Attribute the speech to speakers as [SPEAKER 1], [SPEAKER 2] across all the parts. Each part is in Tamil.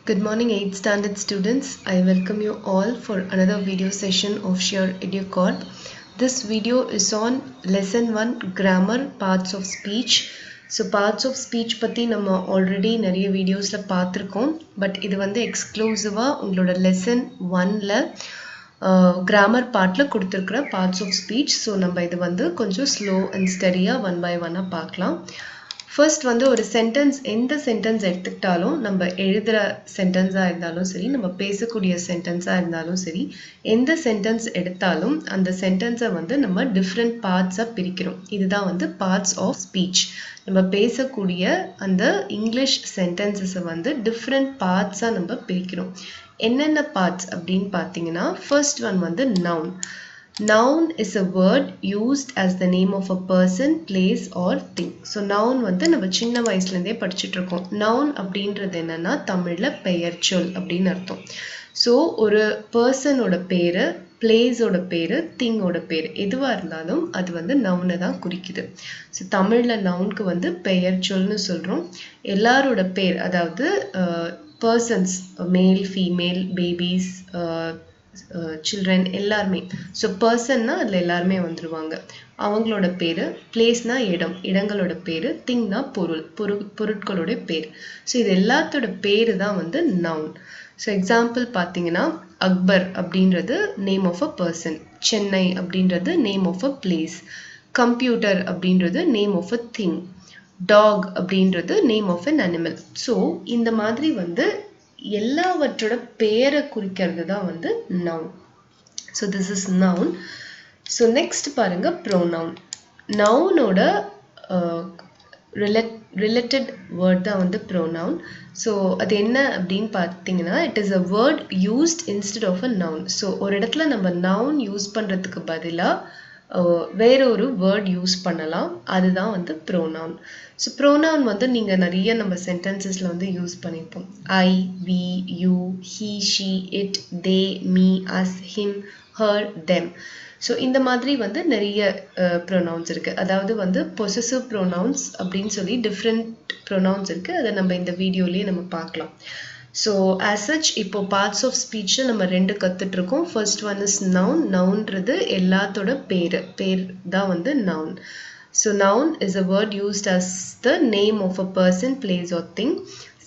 [SPEAKER 1] Good morning 8th standard students. I welcome you all for another video session of Sure EduCorp. This video is on lesson 1 grammar parts of speech. So parts of speech பத்தி நம்ம already நிறைய வீடியோஸ்ல பார்த்திருக்கோம். பட் இது வந்து எக்ஸ்க்ளூசிவா உங்களோட lesson 1ல grammar partல கொடுத்திருக்கிற parts of speech. So நம்ம இது வந்து கொஞ்சம் slow and steady-ஆ one by one-ஆ பார்க்கலாம். First வந்து ஒரு sentence எந்த sentence எடுத்துக்கிட்டாலும் நம்ம எழுதுற sentence-ஆ இருந்தாலும் சரி நம்ம பேசக்கூடிய sentence-ஆ இருந்தாலும் சரி எந்த sentence எடுத்தாலும் அந்த sentence-அ வந்து நம்ம different parts-ஆ பிரிக்கிறோம் இதுதான் வந்து parts of speech நம்ம பேசக்கூடிய அந்த English sentences-அ வந்து different parts-ஆ நம்ம பிரிக்கிறோம் என்னென்ன parts அப்படின்னு பார்த்தீங்கன்னா first one வந்து noun Noun is a word used as the name of a person, place or thing. So noun வந்து நம்ம சின்ன வயசுல இருந்தே படிச்சிட்டு இருக்கோம். Noun அப்படின்றது என்னன்னா தமிழ்ல பெயர் சொல் அப்படின்னு அர்த்தம். So ஒரு personோட பேரு, placeோட பேரு, thingோட பேரு எதுவா இருந்தாலும் அது வந்து noun தான் குறிக்குது. So தமிழ்ல nounக்கு வந்து பெயர் சொல்னு சொல்றோம். எல்லாரோட பேர் அதாவது persons, male, female, babies, children எல்லாருமே so personனா அதுல எல்லாருமே வந்துருவாங்க அவங்களோட பேரு placeனா இடம் இடங்களோட பேரு thingனா பொருட்களோட பேர் so இது எல்லாத்தோட பேரு தான் வந்து noun so example பாத்தீங்கன்னா அக்பர் அப்படின்றது name of a person Chennai அப்படின்றது name of a place computer அப்படின்றது name of a thing dog அப்படின்றது name of an animal so இந்த மாதிரி வந்து எல்லாவற்றோட பேரை குறிக்கிறது தான் வந்து noun so this is noun so next பாருங்க pronoun noun-ஓட related word தான் வந்து pronoun so அது என்ன அப்படின்னு பார்த்தீங்கன்னா it is a word used instead of a noun so ஒரு இடத்துல நம்ம noun யூஸ் பண்றதுக்கு பதிலா வேற ஒரு word யூஸ் பண்ணலாம் அதுதான் வந்து pronoun so pronoun வந்து நீங்க நிறைய நம்ம sentencesல வந்து யூஸ் பண்ணிருப்போம் I, we, you, he, she, it, they, me, us, him, her, them so இந்த மாதிரி வந்து நிறைய pronouns இருக்கு அதாவது வந்து possessive pronouns அப்படின்னு சொல்லி different pronouns இருக்கு அதை நம்ம இந்த வீடியோலயே நம்ம பார்க்கலாம் so as such இப்போ parts of speech நம்ம ரெண்டு கத்துட்டு இருக்கோம் first one is noun nounன்றது எல்லாத்தோட பேர் தான் வந்து noun so noun is a word used as the name of a person place or thing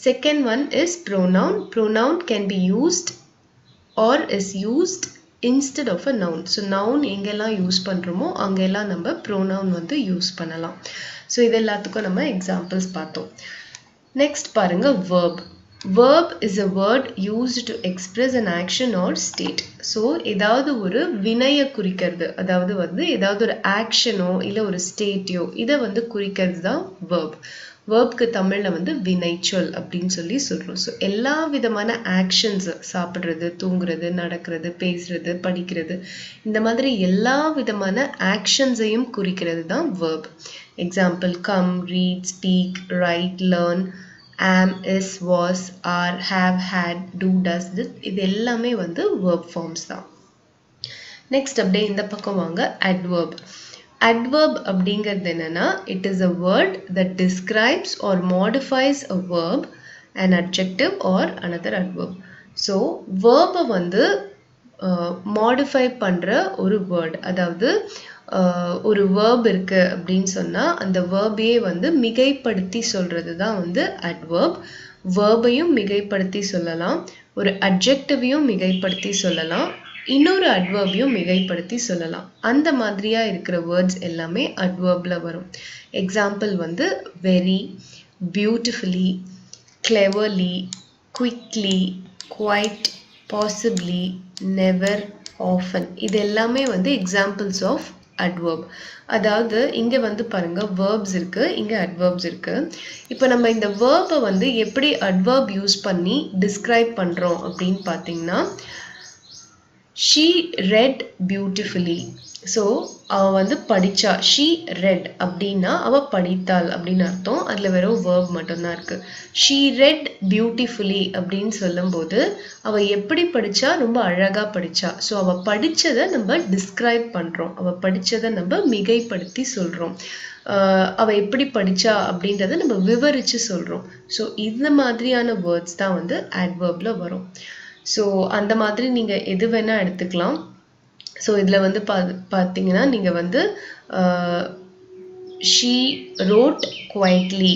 [SPEAKER 1] second one is pronoun can be used or is used instead of a noun so noun எங்கெல்லாம் யூஸ் பண்றோமோ அங்கெல்லாம் நம்ம pronoun வந்து யூஸ் பண்ணலாம் so இது எல்லாத்துக்கும் நம்ம examples பார்த்தோம் next பாருங்க verb is a word used to express an action or state so ஏதாவது ஒரு வினையை குறிக்கிறது அதாவது வந்து ஏதாவது ஒரு ஆக்ஷனோ இல்ல ஒரு ஸ்டேட்டோ இத வந்து குறிக்கிறது தான் verbக்கு தமிழ்ல வந்து வினைச்சொல் அப்படின்னு சொல்லி சொல்றோம் so எல்லா விதமான ஆக்ஷன்ஸ் சாப்பிடுறது தூங்குறது நடக்கிறது பேசுறது படிக்கிறது இந்த மாதிரி எல்லா விதமான ஆக்ஷன்ஸையும் குறிக்கிறது தான் verb example come read speak write learn am is was are have had do does this இது எல்லாமே வந்து verb forms தான் next அப்படியே இந்த பக்கம் வாங்க adverb அப்படிங்கிறது என்னன்னா it is a word that describes or modifies a verb an adjective or another adverb so verb வந்து modify பண்ற ஒரு word அதாவது ஒரு verb இருக்கு அப்படின்னு சொன்னா அந்த verb-ஐயே வந்து மிகைப்படுத்தி சொல்றது தான் வந்து adverb verb-ஐயும் மிகைப்படுத்தி சொல்லலாம் ஒரு adjective-ஐயும் மிகைப்படுத்தி சொல்லலாம் இன்னொரு adverb-ஐயும் மிகைப்படுத்தி சொல்லலாம் அந்த மாதிரியா இருக்கிற words எல்லாமே adverb-ல வரும் example வந்து very beautifully cleverly quickly quite possibly never often இது எல்லாமே வந்து examples of adverb அதாவது இங்க வந்து பாருங்க verbs இருக்கு இங்க adverbs இருக்கு இப்போ நம்ம இந்த verb வந்து எப்படி adverb யூஸ் பண்ணி describe பண்றோம் அப்படின்னு பாத்தீங்கன்னா she read beautifully so அவ வந்து படிச்சா she read அப்படின்னா அவ படித்தாள் அப்படின்னு அர்த்தம் அதுல வெறும் verb மட்டும் தான் இருக்கு she read beautifully அப்படின்னு சொல்லும்போது அவ எப்படி படிச்சா ரொம்ப அழகா படிச்சா so அவ படிச்சதை நம்ம describe பண்றோம் அவ படிச்சதை நம்ம மிகைப்படுத்தி சொல்றோம் அவ எப்படி படிச்சா அப்படின்றத நம்ம விவரிச்சு சொல்றோம். ஸோ இந்த மாதிரியான வேர்ட்ஸ் தான் வந்து adverbல வரும். ஸோ அந்த மாதிரி நீங்க எது வேணா எடுத்துக்கலாம். ஸோ இதுல வந்து பார்த்தீங்கன்னா நீங்க வந்து she wrote quietly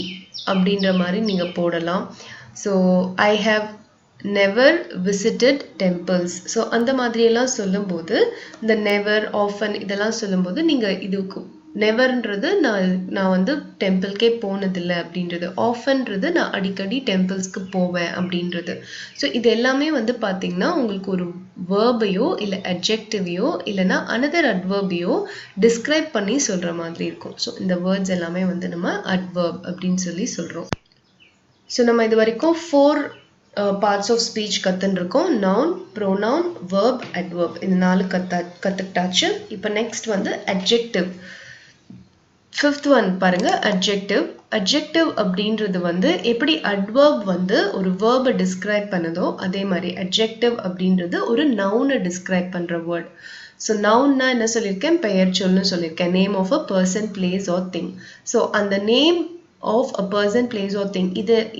[SPEAKER 1] அப்படின்ற மாதிரி நீங்க போடலாம். So I have never visited temples. So அந்த மாதிரி எல்லாம் சொல்லும்போது இந்த never, often இதெல்லாம் சொல்லும்போது நீங்க இதுக்கு நெவர்ன்றது நான் வந்து டெம்பிள்கே போனதில்லை அப்படின்றது, ஆஃபன்றது நான் அடிக்கடி டெம்பிள்ஸ்க்கு போவேன் அப்படின்றது. ஸோ இது எல்லாமே வந்து பார்த்தீங்கன்னா உங்களுக்கு ஒரு வேர்பையோ இல்லை அட்ஜெக்டிவையோ இல்லைனா அனதர் அட்வர்பையோ டிஸ்கிரைப் பண்ணி சொல்கிற மாதிரி இருக்கும். ஸோ இந்த வேர்ட்ஸ் எல்லாமே வந்து நம்ம அட்வர்ப் அப்படின்னு சொல்லி சொல்கிறோம். ஸோ நம்ம இது வரைக்கும் 4 பார்ட்ஸ் ஆஃப் ஸ்பீச் கற்றுருக்கோம். Noun, pronoun, verb, adverb. இந்த 4 கற்றுக்கிட்டாச்சு. இப்போ நெக்ஸ்ட் வந்து அட்ஜெக்டிவ். 5th ஒன் பாருங்க, அட்ஜெக்டிவ். அட்ஜெக்டிவ் அப்படின்றது வந்து எப்படி அட்வர்ப் வந்து ஒரு வேர்பை டிஸ்கிரைப் பண்ணுதோ அதே மாதிரி அட்ஜெக்டிவ் அப்படின்றது ஒரு நவுனை டிஸ்கிரைப் பண்ணுற வேர்ட். ஸோ நவுன்னா என்ன சொல்லியிருக்கேன், பெயர் சொல்னு சொல்லியிருக்கேன். Name of a person, place or thing. So அந்த name of a person, place or thing,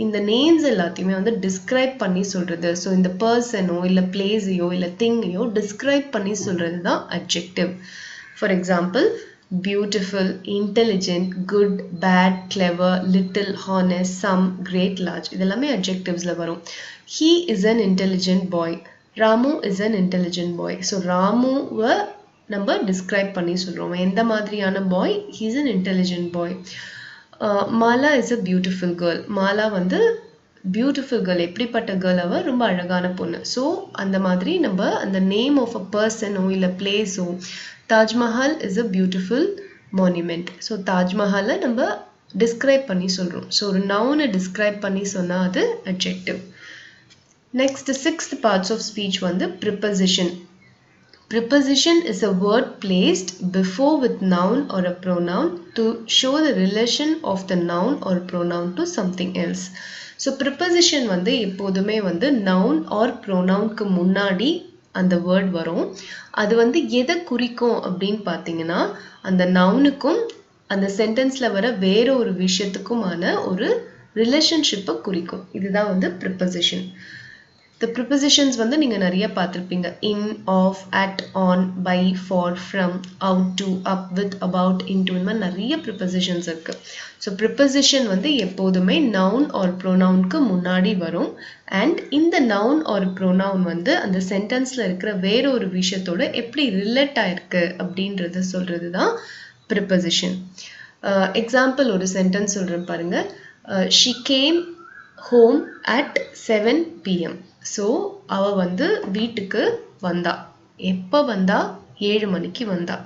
[SPEAKER 1] இந்த நேம்ஸ் எல்லாத்தையுமே வந்து டிஸ்கிரைப் பண்ணி சொல்றது. ஸோ இந்த பர்சனோ இல்லை பிளேஸையோ இல்லை திங்கையோ டிஸ்கிரைப் பண்ணி சொல்றது தான் adjective. For example, beautiful, intelligent, good, bad, clever, little, honest, some, great, large. இதெல்லாமே adjectivesல வரும். He is an intelligent boy. Ramu is an intelligent boy. So ராமுவை நம்ம describe பண்ணி சொல்றோம். எந்த மாதிரியான boy? He is an intelligent boy. Mala is a beautiful girl. Mala வந்து பியூட்டிஃபுல் கேர்ள், எப்படிப்பட்ட கேர்ள், அவ ரொம்ப அழகான பொண்ணு. ஸோ அந்த மாதிரி நம்ம அந்த நேம் ஆஃப் அ பர்சனோ இல்லை பிளேஸோ, Taj Mahal is a beautiful monument. So தாஜ்மஹாலை நம்ம டிஸ்கிரைப் பண்ணி சொல்கிறோம். ஸோ ஒரு நவுனை டிஸ்கிரைப் பண்ணி சொன்னால் அது adjective. Next 6th parts of speech வந்து preposition. Preposition is a word placed before with noun or a pronoun to show the relation of the noun or pronoun to something else. So preposition வந்து எப்போதுமே வந்து noun or pronounக்கு முன்னாடி அந்த வேர்ட் வரும். அது வந்து எதை குறிக்கும் அப்படின்னு பார்த்தீங்கன்னா அந்த நவுனுக்கும் அந்த சென்டென்ஸ்ல வர வேற ஒரு விஷயத்துக்குமான ஒரு ரிலேஷன்ஷிப்பை குறிக்கும். இதுதான் வந்து preposition. The prepositions வந்து நீங்க நிறைய பார்த்திருப்பீங்க. in, of, at, on, by, for, from, out to, up, with, about, into, இந்த மாதிரி நிறைய prepositions இருக்கு. ஸோ preposition வந்து எப்போதுமே noun or pronounக்கு முன்னாடி வரும். அண்ட் இந்த noun or pronoun வந்து அந்த சென்டென்ஸ்ல இருக்கிற வேற ஒரு விஷயத்தோட எப்படி ரிலேட் ஆயிருக்கு அப்படின்றத சொல்றது தான் preposition. எக்ஸாம்பிள் ஒரு சென்டென்ஸ் சொல்றேன் பாருங்க. She came home at 7 PM. So அவ வந்து வீட்டுக்கு வந்தா. எப்போ வந்தா? 7 மணிக்கு வந்தா.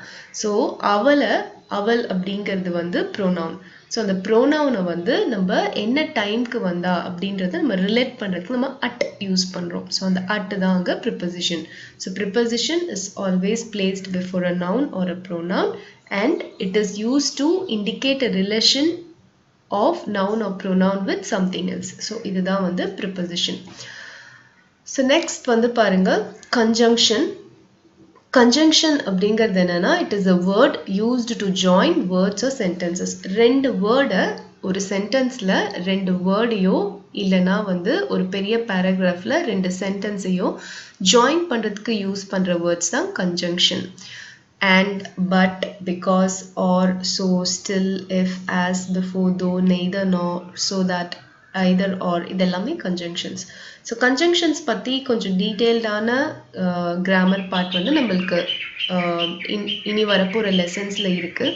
[SPEAKER 1] ஸோ அவள் அப்படிங்கிறது வந்து ப்ரோனவுன். ஸோ அந்த ப்ரோனவுனை வந்து நம்ம என்ன டைம்க்கு வந்தா அப்படின்றத நம்ம ரிலேட் பண்ணுறதுக்கு நம்ம அட் யூஸ் பண்ணுறோம். ஸோ அந்த அட் தான் அங்கே preposition. So preposition is always placed before a noun R a pronoun and it is use to indicate a relation of noun or pronoun with something else. So இதுதான் வந்து preposition. So next வந்து பாருங்க, conjunction. Conjunction அப்படிங்கிறது என்னன்னா, it is a word used to join words or sentences. ரெண்டு வேர்டை ஒரு சென்டென்ஸ்ல ரெண்டு வேர்டையோ இல்லைனா வந்து ஒரு பெரிய பேராகிராஃப்ல ரெண்டு சென்டென்ஸையோ ஜாயின் பண்றதுக்கு யூஸ் பண்ற வேர்ட்ஸ் தான் conjunction. And, but, because, or, so, still, if, as, before, though, neither, nor, so that, either, or, இதெல்லாமே conjunctions. So conjunctions பத்தி கொஞ்சம் டீட்டெயில்டான கிராமர் பார்ட் வந்து நம்மளுக்கு இனி வரப்போகிற லெசன்ஸில் இருக்கு.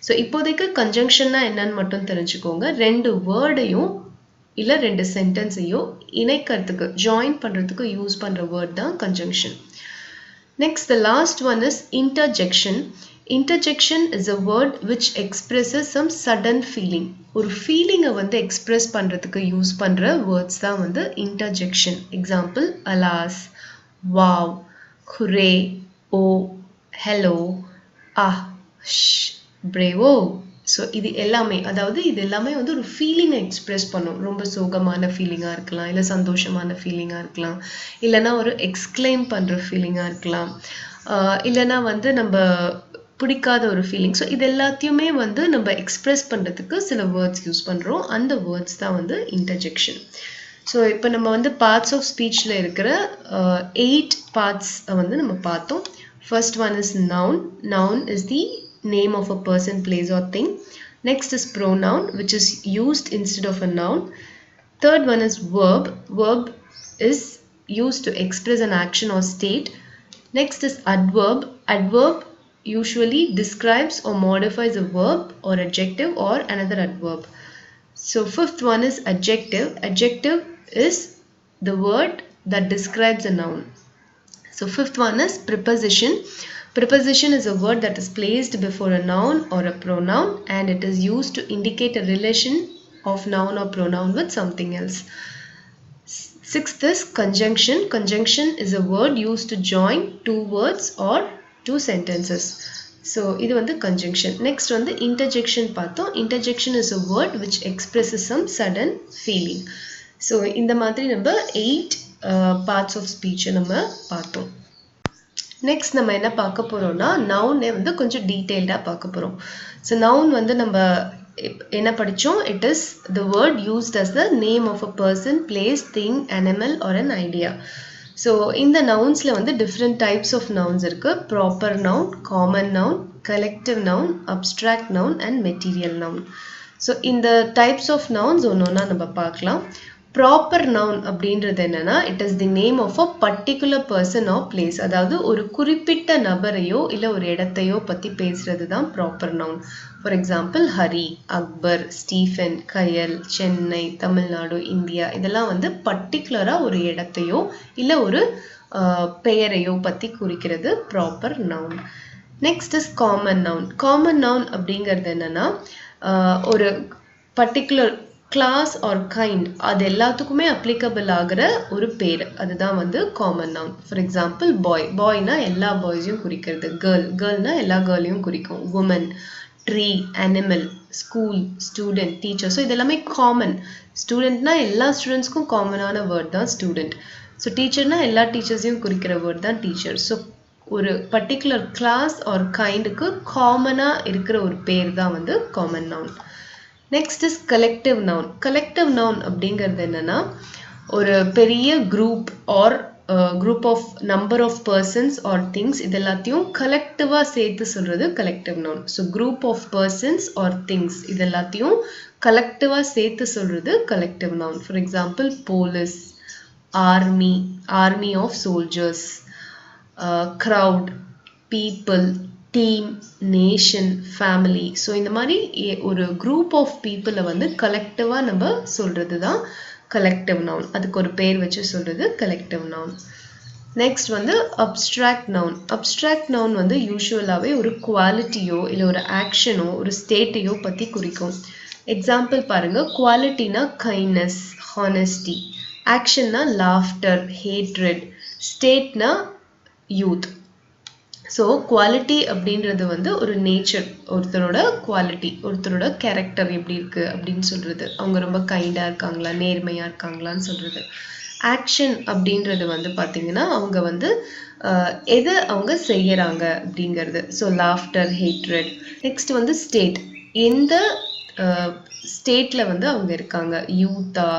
[SPEAKER 1] ஸோ இப்போதைக்கு கன்ஜங்ஷன்னா என்னன்னு மட்டும் தெரிஞ்சுக்கோங்க. ரெண்டு வேர்டையும் இல்லை ரெண்டு சென்டென்ஸையும் இணைக்கிறதுக்கு ஜாயின் பண்ணுறதுக்கு யூஸ் பண்ணுற வேர்ட் தான் conjunction. Next, the last one is interjection. Interjection is a word which expresses some sudden feeling. ஒரு ஃபீலிங்கை வந்து எக்ஸ்பிரஸ் பண்ணுறதுக்கு யூஸ் பண்ணுற வேர்ட்ஸ் தான் வந்து interjection. Example, alas, wow, hooray, oh, hello, ah, shh, bravo. So இது எல்லாமே, அதாவது இது எல்லாமே வந்து ஒரு ஃபீலிங்கை எக்ஸ்பிரஸ் பண்ணும். ரொம்ப சோகமான ஃபீலிங்காக இருக்கலாம், இல்லை சந்தோஷமான ஃபீலிங்காக இருக்கலாம், இல்லைனா ஒரு எக்ஸ்கிளைம் பண்ணுற ஃபீலிங்காக இருக்கலாம், இல்லைனா வந்து நம்ம பிடிக்காத ஒரு ஃபீலிங். ஸோ இது எல்லாத்தையுமே வந்து நம்ம எக்ஸ்பிரஸ் பண்ணுறதுக்கு சில வேர்ட்ஸ் யூஸ் பண்ணுறோம். அந்த வேர்ட்ஸ் தான் வந்து இன்டர்ஜெக்ஷன். ஸோ இப்போ நம்ம வந்து பார்ட்ஸ் ஆஃப் ஸ்பீச்சில் இருக்கிற 8 பார்ட்ஸ் வந்து நம்ம பார்த்தோம். First one is noun. Noun is the name of a person, place or thing. Next is pronoun, which is used instead of a noun. Third one is verb. Verb is used to express an action or state. Next is adverb. Adverb usually describes or modifies a verb or adjective or another adverb. So fifth one is adjective. Adjective is the word that describes a noun. So fifth one is preposition. Preposition is a word that is placed before a noun or a pronoun, and it is used to indicate a relation of noun or pronoun with something else. Sixth is conjunction. Conjunction is a word used to join two words or two sentences. So இது வந்து conjunction. Next வந்து interjection பார்த்தோம். Interjection is a word which expresses some sudden feeling. So இந்த மாதிரி நம்ம 8 parts of speech நம்ம பார்த்தோம். நெக்ஸ்ட் நம்ம என்ன பார்க்க போறோம்னா நவுனே வந்து கொஞ்சம் டீடைல்டா பார்க்க போறோம். ஸோ நவுன் வந்து நம்ம என்ன படிச்சோம்? It is the word used as the name of a person, place, thing, animal or an idea. So இந்த நவுன்ஸ்ல வந்து டிஃப்ரெண்ட் டைப்ஸ் ஆஃப் நவுன்ஸ் இருக்கு. Proper noun, common noun, collective noun, abstract noun and material noun. So இந்த டைப்ஸ் ஆஃப் நவுன்ஸ் ஒன்னொன்னா நம்ம பார்க்கலாம். ப்ராப்பர் நவுன் அப்படின்றது என்னன்னா it is the name of a particular person or place. அதாவது ஒரு குறிப்பிட்ட நபரையோ இல்லை ஒரு இடத்தையோ பற்றி பேசுறது தான் proper noun. For example Hari, Akbar, Stephen, Kayal, Chennai, Tamil Nadu, India, இதெல்லாம் வந்து பர்டிகுலராக ஒரு இடத்தையோ இல்லை ஒரு பெயரையோ பற்றி குறிக்கிறது proper noun. Next is common noun. Common noun அப்படிங்கிறது என்னன்னா ஒரு பர்டிகுலர் கிளாஸ் ஆர் கைண்ட் அது எல்லாத்துக்குமே அப்ளிகபிள் ஆகிற ஒரு பேர், அதுதான் வந்து common noun. For example boy. பாய்னா எல்லா பாய்ஸையும் குறிக்கிறது. கேர்ள், கேர்ள்னா எல்லா கேர்ளையும் குறிக்கும். Woman, tree, animal, school, student, teacher. So இது எல்லாமே காமன். ஸ்டூடெண்ட்னா எல்லா ஸ்டூடெண்ட்ஸ்க்கும் காமனான வேர்ட் தான் ஸ்டூடெண்ட். ஸோ டீச்சர்னா எல்லா டீச்சர்ஸையும் குறிக்கிற வேர்ட் தான் டீச்சர். ஸோ ஒரு பர்டிகுலர் கிளாஸ் ஆர் கைண்டுக்கு காமனாக இருக்கிற ஒரு பேர் தான் வந்து common noun. Next is collective noun. Collective noun அப்படிங்கிறது என்னன்னா ஒரு பெரிய group or group of number of persons or things இது எல்லாத்தையும் கலெக்டிவாக சேர்த்து சொல்றது collective noun. So group of persons or things இது எல்லாத்தையும் கலெக்டிவாக சேர்த்து சொல்றது collective noun. For example police, army, army of soldiers, crowd, people, team, nation, family. So இந்த மாதிரி ஒரு குரூப் ஆஃப் பீப்புளை வந்து கலெக்டிவாக நம்ம சொல்கிறது தான் கலெக்டிவ் நவுன். அதுக்கு ஒரு பேர் வச்சு சொல்கிறது கலெக்டிவ் நவுன். நெக்ஸ்ட் வந்து அப்ஸ்ட்ராக்ட் நவுன். அப்ஸ்ட்ராக்ட் நவுன் வந்து யூஸ்வலாகவே ஒரு குவாலிட்டியோ இல்லை ஒரு ஆக்ஷனோ ஒரு ஸ்டேட்டையோ பற்றி குறிக்கும். எக்ஸாம்பிள் பாருங்கள். குவாலிட்டினா கைண்ட்னஸ், ஹானஸ்டி. ஆக்ஷன்னா லாஃப்டர், ஹேட்ரட். ஸ்டேட்னா யூத். ஸோ குவாலிட்டி அப்படின்றது வந்து ஒரு நேச்சர், ஒருத்தரோட குவாலிட்டி, ஒருத்தரோட கேரக்டர் எப்படி இருக்குது அப்படின்னு சொல்கிறது. அவங்க ரொம்ப கைண்டாக இருக்காங்களா, நேர்மையாக இருக்காங்களான்னு சொல்கிறது. ஆக்ஷன் அப்படின்றது வந்து பார்த்திங்கன்னா அவங்க வந்து எதை அவங்க செய்யறாங்க அப்படிங்கிறது. So laughter, hatred. நெக்ஸ்ட் வந்து ஸ்டேட். எந்த ஸ்டேட்டில் வந்து அவங்க இருக்காங்க, யூத்தா,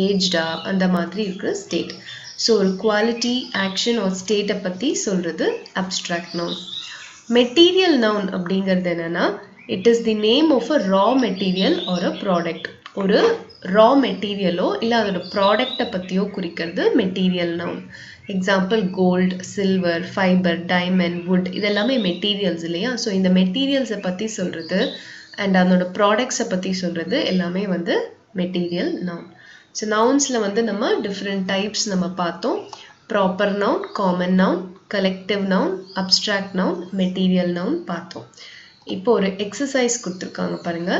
[SPEAKER 1] ஏஜ்டா, அந்த மாதிரி இருக்கிற ஸ்டேட். ஸோ ஒரு குவாலிட்டி, ஆக்ஷன் ஒரு ஸ்டேட்டை பற்றி சொல்கிறது அப்ஸ்ட்ராக்ட் நவுன். மெட்டீரியல் நவுன் அப்படிங்கிறது என்னென்னா it is the name of a raw material or a product. ஒரு ரா மெட்டீரியலோ இல்லை அதோட ப்ராடக்டை பற்றியோ குறிக்கிறது material noun. Example gold, silver, fibre, diamond, wood, இதெல்லாமே மெட்டீரியல்ஸ் இல்லையா? ஸோ இந்த மெட்டீரியல்ஸை பற்றி சொல்கிறது அண்ட் அதோட ப்ராடக்ட்ஸை பற்றி சொல்கிறது எல்லாமே வந்து மெட்டீரியல் நவுன். ஸோ நவுன்ஸில் வந்து நம்ம டிஃப்ரெண்ட் டைப்ஸ் நம்ம பார்த்தோம். Proper noun, common noun, collective noun, abstract noun, material noun பார்த்தோம். இப்போ ஒரு எக்ஸசைஸ் கொடுத்துருக்காங்க பாருங்க.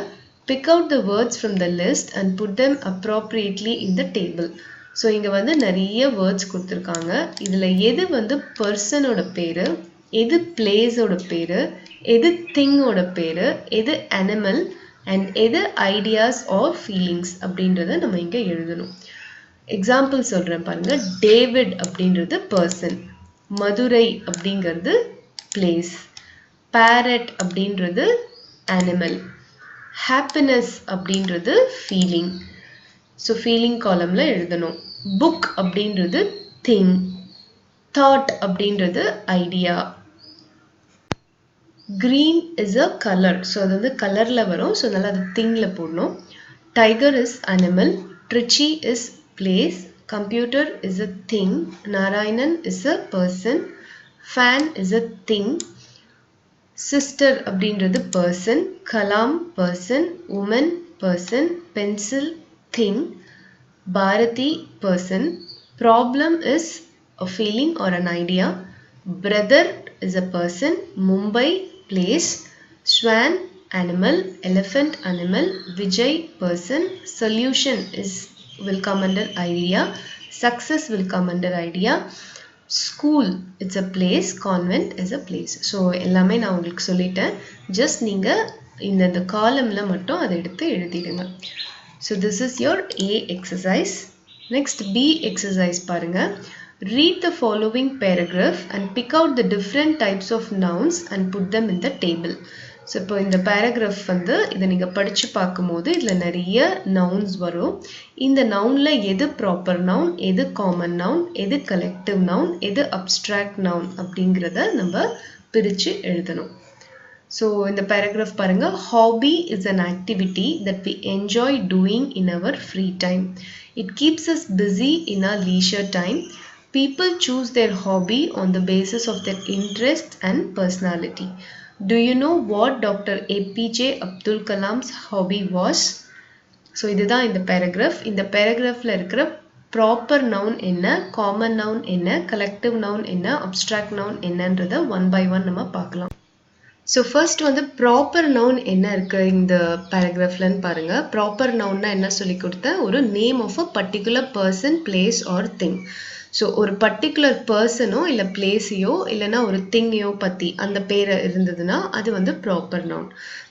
[SPEAKER 1] Pick out the words from the list and put them appropriately in the table. So இங்கே வந்து நிறைய வேர்ட்ஸ் கொடுத்துருக்காங்க. இதில் எது வந்து பர்சனோட பேர், எது பிளேஸோட பேர், எது திங்கோட பேர், எது அனிமல் அண்ட் எது ஐடியாஸ் ஆர் ஃபீலிங்ஸ் அப்படின்றத நம்ம இங்கே எழுதணும். எக்ஸாம்பிள் சொல்கிறேன் பாருங்க. டேவிட் அப்படின்றது பர்சன், மதுரை அப்படிங்கிறது பிளேஸ், parrot அப்படின்றது animal. happiness அப்படின்றது feeling. So feeling columnல எழுதணும். book அப்படின்றது thing. thought அப்படின்றது idea. green is a color. So அது வந்து கலர்ல வரும். So அதனால அது thingல போடணும். tiger is animal. Trichy is place. Computer is a thing. Narayanan is a person. fan is a thing. sister அப்படின்றது person. kalam person. woman person. pencil thing. bharati person. problem is a feeling or an idea. brother is a person. mumbai place. swan animal. elephant animal. vijay person. solution is will come under idea. success will come under idea. school it's a place. convent is a place. so எல்லாமே நான் உங்களுக்கு சொல்லிட்டேன். just நீங்க இந்த காலம்ல மட்டும் அதை எடுத்து எழுதிடுங்க. so this is your A exercise. next B exercise பாருங்க. read the following paragraph and pick out the different types of nouns and put them in the table. so இப்போ இந்த paragraph வந்து இதை நீங்க படிச்சு பார்க்கும்போது இதுல நிறைய nouns வரும். இந்த nounல எது proper noun, எது common noun, எது collective noun, எது abstract noun அப்படிங்கறத நம்ம பிரிச்சு எழுதணும். so இந்த paragraph பாருங்க. hobby is an activity that we enjoy doing in our free time. it keeps us busy in our leisure time. people choose their hobby on the basis of their interests and personality. do you know what Dr. APJ Abdul Kalam's hobby was? so இதுதான் இந்த paragraph. இந்த paragraphல இருக்கிற proper noun என்ன, common noun என்ன, collective noun என்ன, abstract noun என்னன்றத one by one நம்ம பார்க்கலாம். so first வந்து proper noun என்ன இருக்கு இந்த paragraphலன்னு பாருங்க. proper nounனா என்ன சொல்லி கொடுத்தேன், ஒரு name of a particular person, place or thing. so ஒரு particular personோ இல்ல placeயோ இல்லனா ஒரு thingயோ பத்தி அந்த பேர் இருந்ததுன்னா அது வந்து proper noun.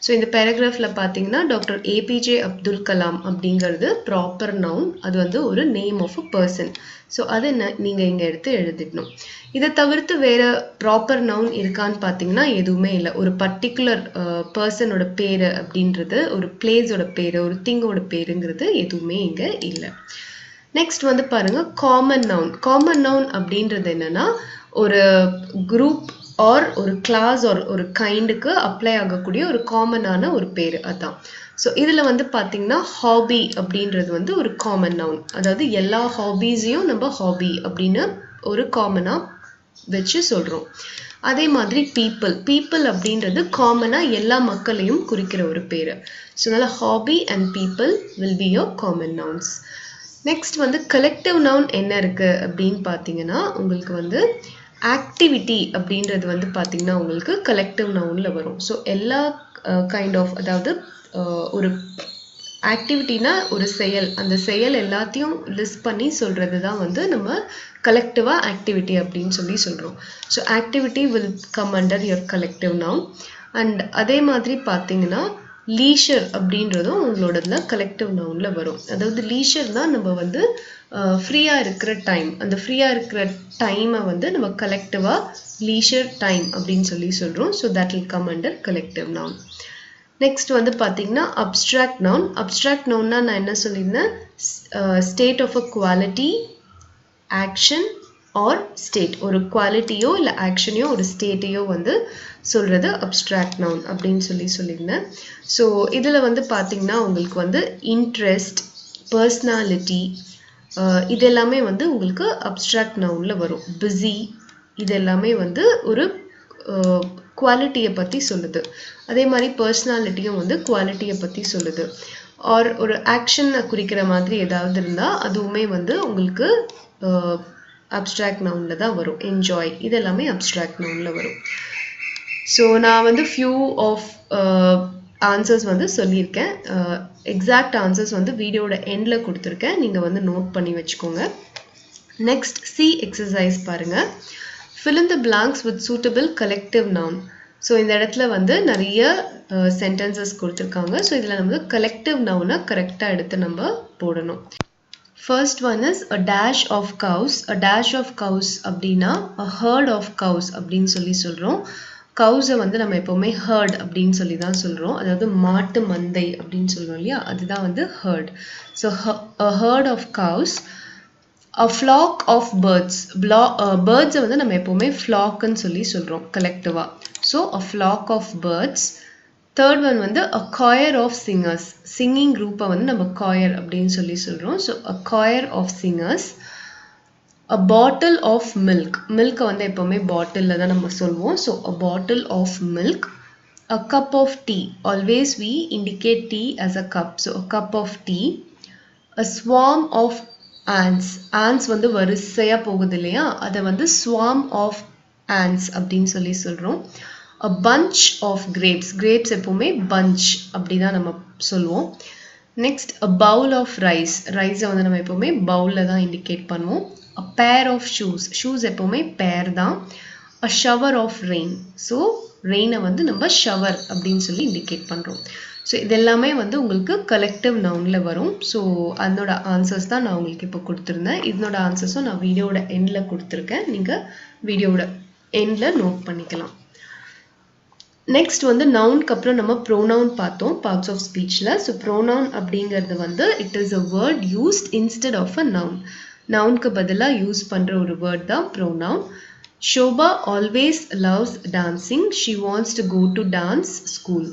[SPEAKER 1] so இந்த paragraphல பாத்தீங்கன்னா டாக்டர் APJ அப்துல் கலாம் அப்படிங்கிறது proper noun. அது வந்து ஒரு name of a person. so அது நீங்க இங்க எடுத்து எழுதிடணும். இதை தவிர்த்து வேற ப்ராப்பர் நவுன் இருக்கான்னு பார்த்தீங்கன்னா எதுவுமே இல்லை. ஒரு பர்டிகுலர் பர்சனோட பேரு அப்படின்றது, ஒரு பிளேஸோட பேரு, ஒரு திங்கோட பேருங்கிறது எதுவுமே இங்க இல்லை. நெக்ஸ்ட் வந்து பாருங்க காமன் நவுன். காமன் நவுன் அப்படின்றது என்னன்னா ஒரு குரூப் ஆர் ஒரு கிளாஸ் ஆர் ஒரு கைண்டுக்கு அப்ளை ஆகக்கூடிய ஒரு காமனான ஒரு பேரு அதான். ஸோ இதில் வந்து பார்த்தீங்கன்னா ஹாபி அப்படின்றது வந்து ஒரு காமன் நவுன். அதாவது எல்லா ஹாபீஸையும் நம்ம ஹாபி அப்படின்னு ஒரு காமனாக வச்சு சொல்கிறோம். அதே மாதிரி பீப்புள். பீப்புள் அப்படின்றது காமனாக எல்லா மக்களையும் குறிக்கிற ஒரு பேர். ஸோ அதனால் hobby and people will be your common nouns. Next வந்து கலெக்டிவ் நவுன் என்ன இருக்குது அப்படின்னு பார்த்தீங்கன்னா உங்களுக்கு வந்து ஆக்டிவிட்டி அப்படின்றது வந்து பார்த்தீங்கன்னா உங்களுக்கு கலெக்டிவ் நவுனில் வரும். ஸோ எல்லா கைண்ட் ஆஃப், அதாவது ஒரு ஆக்டிவிட்டினா ஒரு செயல், அந்த செயல் எல்லாத்தையும் லிஸ்ட் பண்ணி சொல்கிறது தான் வந்து நம்ம கலெக்டிவாக ஆக்டிவிட்டி அப்படின்னு சொல்லி சொல்கிறோம். So activity will come under your collective noun. And அதே மாதிரி பார்த்தீங்கன்னா லீஷர் அப்படின்றதும் உங்களோடதுல கலெக்டிவ் நவுனில் வரும். அதாவது லீஷர் தான் நம்ம வந்து ஃப்ரீயாக இருக்கிற டைம். அந்த ஃப்ரீயாக இருக்கிற டைமை வந்து நம்ம கலெக்டிவாக லீஷர் டைம் அப்படின்னு சொல்லி சொல்கிறோம். So that will come under collective noun. Next வந்து பார்த்தீங்கன்னா அப்ஸ்ட்ராக்ட் நவுன். அப்ஸ்ட்ராக்ட் நவுன்னா நான் என்ன சொல்லியிருந்தேன், state of a quality, action or state. ஒரு குவாலிட்டியோ இல்லை ஆக்ஷனையோ ஒரு ஸ்டேட்டையோ வந்து சொல்கிறது அப்ஸ்ட்ராக்ட் நவுன் அப்படின்னு சொல்லியிருந்தேன். ஸோ இதில் வந்து பார்த்தீங்கன்னா உங்களுக்கு வந்து இன்ட்ரெஸ்ட், பர்சனாலிட்டி, இது எல்லாமே வந்து உங்களுக்கு அப்ஸ்ட்ராக்ட் நவுனில் வரும். பிஸி, இது எல்லாமே வந்து ஒரு குவாலிட்டியை பற்றி சொல்லுது. அதே மாதிரி பர்சனாலிட்டியும் வந்து குவாலிட்டியை பற்றி சொல்லுது. ஆர் ஒரு ஆக்ஷனை குறிக்கிற மாதிரி ஏதாவது இருந்தால் அதுவுமே வந்து உங்களுக்கு அப்ஸ்ட்ராக்ட் நவுனில் தான் வரும். என்ஜாய், இது எல்லாமே அப்ஸ்ட்ராக்ட் நவுனில் வரும். ஸோ நான் வந்து ஃபியூ ஆஃப் ஆன்சர்ஸ் வந்து சொல்லியிருக்கேன். எக்ஸாக்ட் ஆன்சர்ஸ் வந்து வீடியோட எண்டில் கொடுத்துருக்கேன், நீங்கள் வந்து நோட் பண்ணி வச்சுக்கோங்க. நெக்ஸ்ட் சி எக்ஸசைஸ் பாருங்கள். fill in the blanks with suitable collective noun. So இந்த இடத்துல வந்து நிறைய சென்டென்சஸ் கொடுத்துருக்காங்க. ஸோ இதில் நம்ம கலெக்டிவ் நவுனை கரெக்டாக எடுத்து நம்ம போடணும். First one is a dash of cows. a dash of cows அப்படின்னா a herd of cows அப்படின்னு சொல்கிறோம். கவுஸை வந்து நம்ம எப்போவுமே ஹர்ட் அப்படின்னு சொல்லி தான் சொல்கிறோம். அதாவது மாட்டு மந்தை அப்படின்னு சொல்லுவோம் இல்லையா, அதுதான் வந்து herd. So herd of cows. A flock of birds. Birds வந்து நம்ம எப்போவுமே flockன்னு சொல்லி சொல்கிறோம் கலெக்டிவாக. So a flock of birds. Third one வந்து a choir of singers. Singing குரூப்பை வந்து நம்ம choir அப்படின்னு சொல்லி சொல்கிறோம். So a choir of singers. A bottle of milk. மில்கை வந்து எப்போவுமே பாட்டிலில் தான் நம்ம சொல்லுவோம். So a bottle of milk. A cup of tea. Always we indicate tea as a cup. So a cup of tea. A swarm of ants. Ants வந்து வரிசையாக போகுது இல்லையா, அதை வந்து swarm of ants அப்படின்னு சொல்லி சொல்கிறோம். A bunch of grapes. Grapes எப்போவுமே bunch அப்படி தான் நம்ம சொல்லுவோம். Next a bowl of rice. ரைஸை வந்து நம்ம எப்போவுமே பவுலில் தான் இண்டிகேட் பண்ணுவோம். A pair of shoes. Shoes எப்போவுமே பேர் தான். A shower of rain. So ரெயினை வந்து நம்ம ஷவர் அப்படின்னு சொல்லி இண்டிகேட் பண்ணுறோம். ஸோ இதெல்லாமே வந்து உங்களுக்கு கலெக்டிவ் நவுனில் வரும். ஸோ அதனோட ஆன்சர்ஸ் தான் நான் உங்களுக்கு இப்போ கொடுத்துருந்தேன். இதனோட ஆன்சர்ஸும் நான் வீடியோட எண்டில் கொடுத்துருக்கேன். நீங்கள் வீடியோட எண்டில் நோட் பண்ணிக்கலாம். நெக்ஸ்ட் வந்து நவுனுக்கு அப்புறம் நம்ம ப்ரோனவுன் பார்த்தோம் பார்ட்ஸ் ஆஃப் ஸ்பீச்சில். ஸோ ப்ரோனவுன் அப்படிங்கிறது வந்து it is a word used instead of a noun. நவுனுக்கு பதிலாக யூஸ் பண்ணுற ஒரு வேர்ட் தான் pronoun. Shobha always loves dancing. She wants to go to dance school.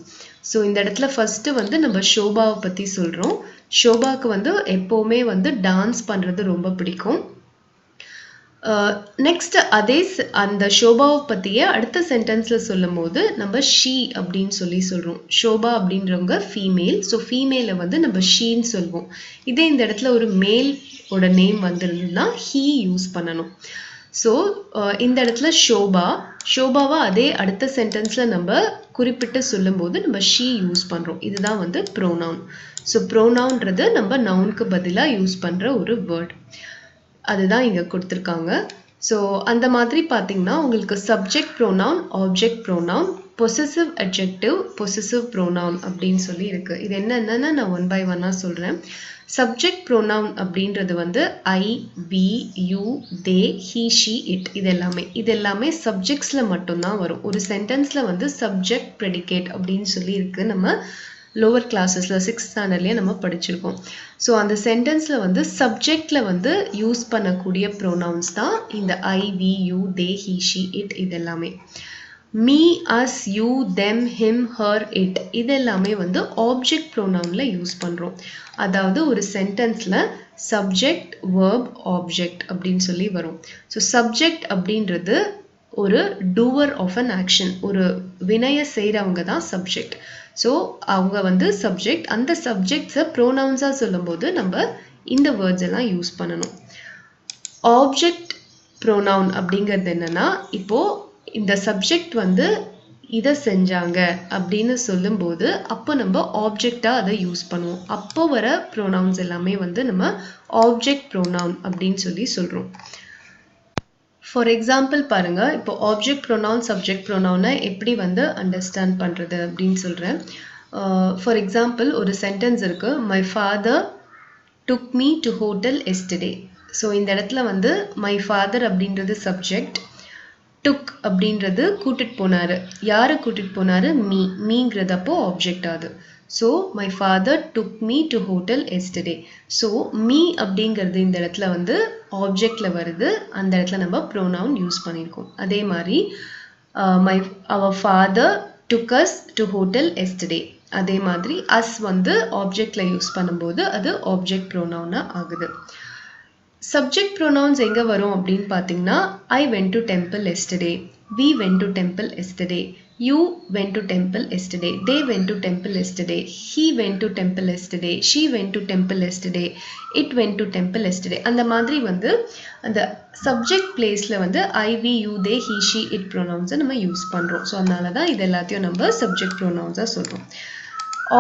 [SPEAKER 1] So இந்த இடத்துல ஃபஸ்ட்டு வந்து நம்ம ஷோபாவை பற்றி சொல்கிறோம். ஷோபாவுக்கு வந்து எப்போவுமே வந்து டான்ஸ் பண்ணுறது ரொம்ப பிடிக்கும். நெக்ஸ்ட் அதே அந்த ஷோபாவை பற்றிய அடுத்த சென்டென்ஸில் சொல்லும் போது நம்ம ஷீ அப்படின்னு சொல்லி சொல்கிறோம். ஷோபா அப்படின்றவங்க ஃபீமேல். ஸோ ஃபீமேலை வந்து நம்ம ஷீன்னு சொல்லுவோம். இதே இந்த இடத்துல ஒரு மேலோட நேம் வந்துருந்துன்னா ஹீ யூஸ் பண்ணணும். ஸோ இந்த இடத்துல ஷோபாவை அதே அடுத்த சென்டென்ஸில் நம்ம குறிப்பிட்டு சொல்லும்போது நம்ம ஷீ யூஸ் பண்ணுறோம். இதுதான் வந்து ப்ரோனவுன். ஸோ ப்ரோனவுன்றது நம்ம நவுனுக்கு பதிலாக யூஸ் பண்ணுற ஒரு வேர்ட். அதுதான் இங்கே கொடுத்துருக்காங்க. ஸோ அந்த மாதிரி பார்த்தீங்கன்னா உங்களுக்கு subject pronoun, object pronoun, possessive adjective, possessive pronoun அப்படின்னு சொல்லி இருக்குது. இது என்னென்னு நான் ஒன் பை ஒன்னாக சொல்கிறேன். சப்ஜெக்ட் ப்ரோனவுன் அப்படின்றது வந்து I, we, you, they, he, she, it. இது எல்லாமே சப்ஜெக்ட்ஸில் மட்டும்தான் வரும். ஒரு சென்டென்ஸில் வந்து சப்ஜெக்ட் ப்ரெடிகேட் அப்படின்னு சொல்லி இருக்குது. நம்ம லோவர் கிளாஸஸில் 6th ஸ்டாண்டர்ட்லேயே நம்ம படிச்சிருக்கோம். ஸோ அந்த சென்டென்ஸில் வந்து சப்ஜெக்டில் வந்து யூஸ் பண்ணக்கூடிய ப்ரோனவுன்ஸ் தான் இந்த I, we, you, they, he, she, it. இது எல்லாமே me, us, you, them, him, her, it. இது எல்லாமே வந்து ஆப்ஜெக்ட் ப்ரோனவுனில் யூஸ் பண்ணுறோம். அதாவது ஒரு சென்டென்ஸில் சப்ஜெக்ட், வேர்ப், ஆப்ஜெக்ட் அப்படின்னு சொல்லி வரும். ஸோ சப்ஜெக்ட் அப்படின்றது ஒரு டூவர் ஆஃப் அன் ஆக்ஷன். ஒரு வினையை செய்கிறவங்க தான் சப்ஜெக்ட். ஸோ அவங்க வந்து சப்ஜெக்ட். அந்த சப்ஜெக்ட்ஸை ப்ரோனவுன்ஸாக சொல்லும்போது நம்ம இந்த வேர்ட்ஸ் எல்லாம் யூஸ் பண்ணணும். ஆப்ஜெக்ட் ப்ரோனவுன் அப்படிங்கிறது என்னன்னா, இப்போது இந்த சப்ஜெக்ட் வந்து இதை செஞ்சாங்க அப்படின்னு சொல்லும்போது அப்போ நம்ம ஆப்ஜெக்டாக அதை யூஸ் பண்ணுவோம். அப்போ வர ப்ரோனவுன்ஸ் எல்லாமே வந்து நம்ம ஆப்ஜெக்ட் ப்ரோனவுன் அப்படின்னு சொல்லி சொல்கிறோம். ஃபார் எக்ஸாம்பிள் பாருங்கள், இப்போ ஆப்ஜெக்ட் ப்ரோனவுன், சப்ஜெக்ட் ப்ரோனவுனை எப்படி வந்து அண்டர்ஸ்டாண்ட் பண்ணுறது அப்படின்னு சொல்கிறேன். ஃபார் எக்ஸாம்பிள் ஒரு சென்டென்ஸ் இருக்குது, my father took me to hotel yesterday. So இந்த இடத்துல வந்து மை ஃபாதர் அப்படின்றது சப்ஜெக்ட், டுக் அப்படின்றது கூட்டிட்டு போனார். யாரை கூட்டிட்டு போனார்? மீங்கிறதப்போ ஆப்ஜெக்ட் ஆகுது. So my father took me to hotel yesterday. So me அப்படிங்கிறது இந்த இடத்துல வந்து ஆப்ஜெக்டில் வருது. அந்த இடத்துல நம்ம ப்ரோனவுன் யூஸ் பண்ணியிருக்கோம். அதே மாதிரி our father took us to hotel yesterday. அதே மாதிரி அஸ் வந்து ஆப்ஜெக்டில் யூஸ் பண்ணும்போது அது ஆப்ஜெக்ட் ப்ரோனவுனாக ஆகுது. சப்ஜெக்ட் ப்ரோனவுன்ஸ் எங்கே வரும் அப்படின்னு பார்த்தீங்கன்னா, I went to temple yesterday, we went to temple yesterday, you went to temple yesterday, they went to temple yesterday, he went to temple yesterday, she went to temple yesterday, it went to temple yesterday. அந்த மாதிரி வந்து அந்த சப்ஜெக்ட் பிளேஸில் வந்து I, we, you, they, he, she, it ப்ரோனவுன்ஸை நம்ம யூஸ் பண்ணுறோம். ஸோ அதனால தான் இது எல்லாத்தையும் நம்ம சப்ஜெக்ட் ப்ரோனவுன்ஸாக சொல்கிறோம்.